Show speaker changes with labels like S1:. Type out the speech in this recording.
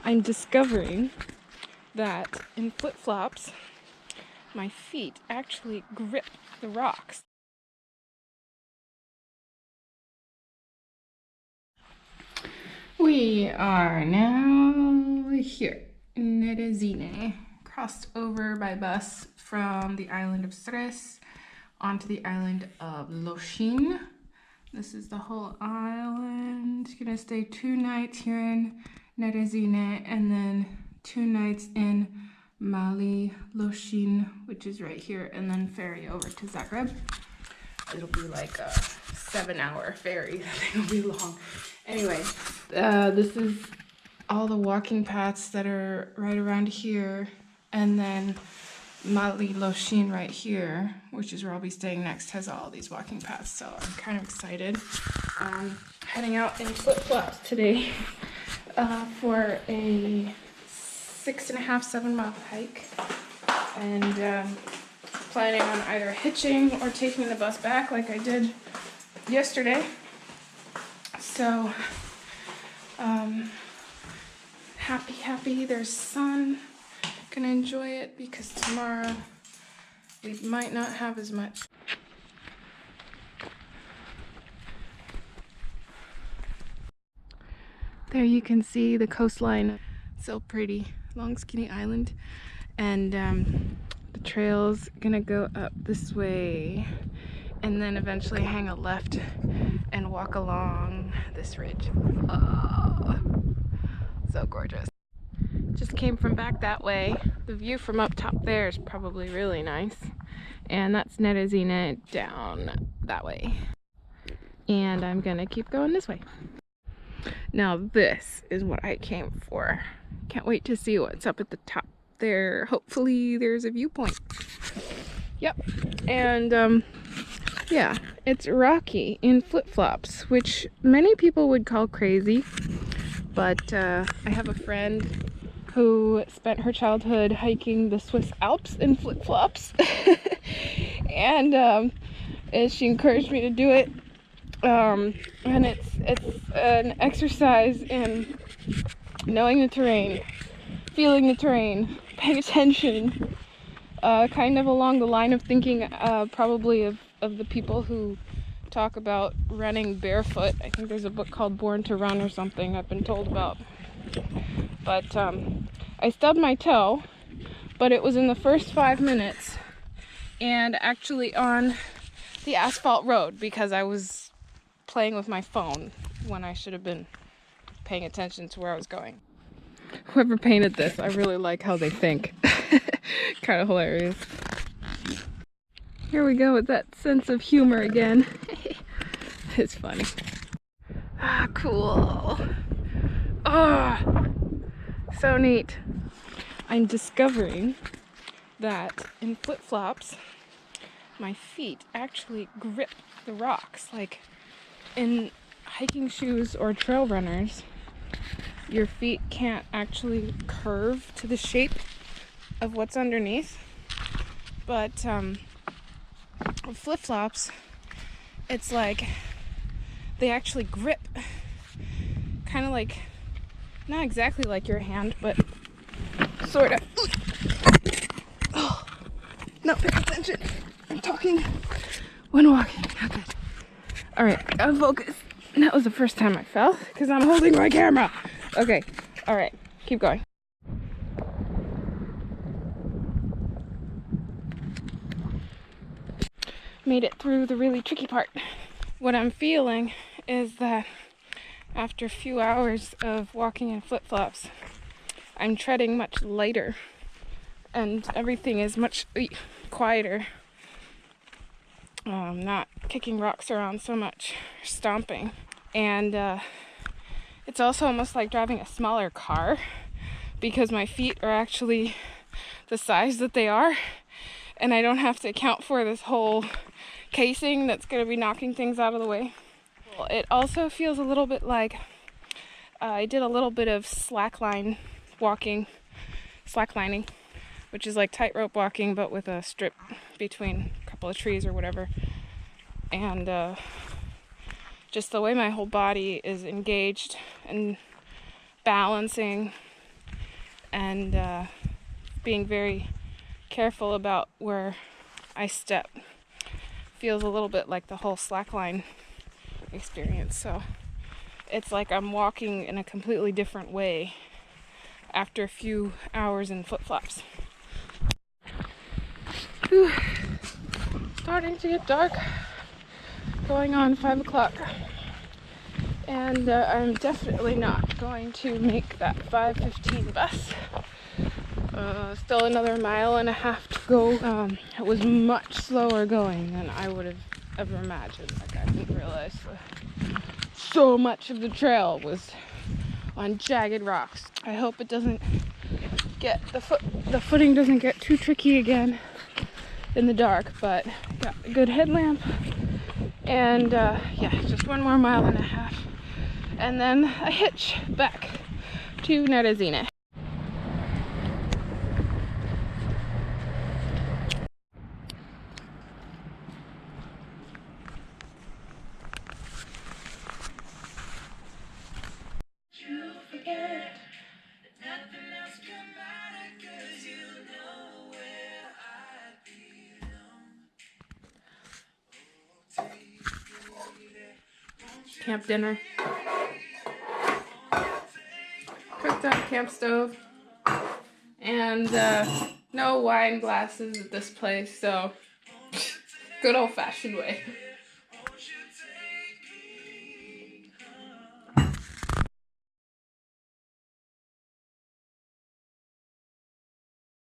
S1: I'm discovering that in flip-flops, my feet actually grip the rocks. We are now here in Nerezine, crossed over by bus from the island of Sres onto the island of Lošinj. This is the whole island. Gonna stay 2 nights here in Nerezine and then 2 nights in Mali, Lošinj, which is right here, and then ferry over to Zagreb. It'll be like a 7-hour ferry. That thing will be long. Anyway, this is all the walking paths that are right around here, and then Mali, Lošinj right here, which is where I'll be staying next, has all these walking paths, so I'm kind of excited. Heading out in flip-flops today for a 6.5, 7-mile hike, and planning on either hitching or taking the bus back like I did yesterday. So, happy, there's sun. Gonna enjoy it because tomorrow we might not have as much. There you can see the coastline. So pretty, long skinny island, and the trail's gonna go up this way and then eventually hang a left and walk along this ridge. Oh, so gorgeous. Just came from back that way. The view from up top there is probably really nice, and that's Nerezine down that way, and I'm gonna keep going this way. Now this is what I came for. Can't wait to see what's up at the top there. Hopefully there's a viewpoint. Yep. And yeah, it's rocky in flip-flops, which many people would call crazy, but I have a friend who spent her childhood hiking the Swiss Alps in flip-flops, and she encouraged me to do it. And it's an exercise in knowing the terrain, feeling the terrain, paying attention, kind of along the line of thinking probably of the people who talk about running barefoot. I think there's a book called Born to Run or something I've been told about. But I stubbed my toe, but it was in the first 5 minutes and actually on the asphalt road because I was playing with my phone when I should have been paying attention to where I was going. Whoever painted this, I really like how they think. Kind of hilarious. Here we go with that sense of humor again. It's funny. Ah, cool. Ah, so neat. I'm discovering that in flip-flops, my feet actually grip the rocks. Like in hiking shoes or trail runners, your feet can't actually curve to the shape of what's underneath. But with flip-flops, it's like they actually grip, kind of like, not exactly like your hand, but sort of. Oh, no, pay attention. I'm talking when walking. Okay. Alright, gotta focus. That was the first time I fell because I'm holding my camera. Okay, alright, keep going. Made it through the really tricky part. What I'm feeling is that after a few hours of walking in flip-flops, I'm treading much lighter and everything is much quieter. Not kicking rocks around so much, stomping. And it's also almost like driving a smaller car because my feet are actually the size that they are, and I don't have to account for this whole casing that's going to be knocking things out of the way. It also feels a little bit like I did a little bit of slacklining, which is like tightrope walking but with a strip between a couple of trees or whatever. And just the way my whole body is engaged and balancing and being very careful about where I step. Feels a little bit like the whole slackline experience. So it's like I'm walking in a completely different way after a few hours in flip-flops. Whew. Starting to get dark, going on 5 o'clock, and I'm definitely not going to make that 5:15 bus. Still another 1.5 miles to go. It was much slower going than I would have ever imagined. Like, I didn't realize so much of the trail was on jagged rocks. I hope it doesn't get the footing doesn't get too tricky again in the dark, but got a good headlamp, and yeah, just 1.5 miles, and then a hitch back to Nerezine. Camp dinner. Cooked on a camp stove. And no wine glasses at this place, so good old-fashioned way.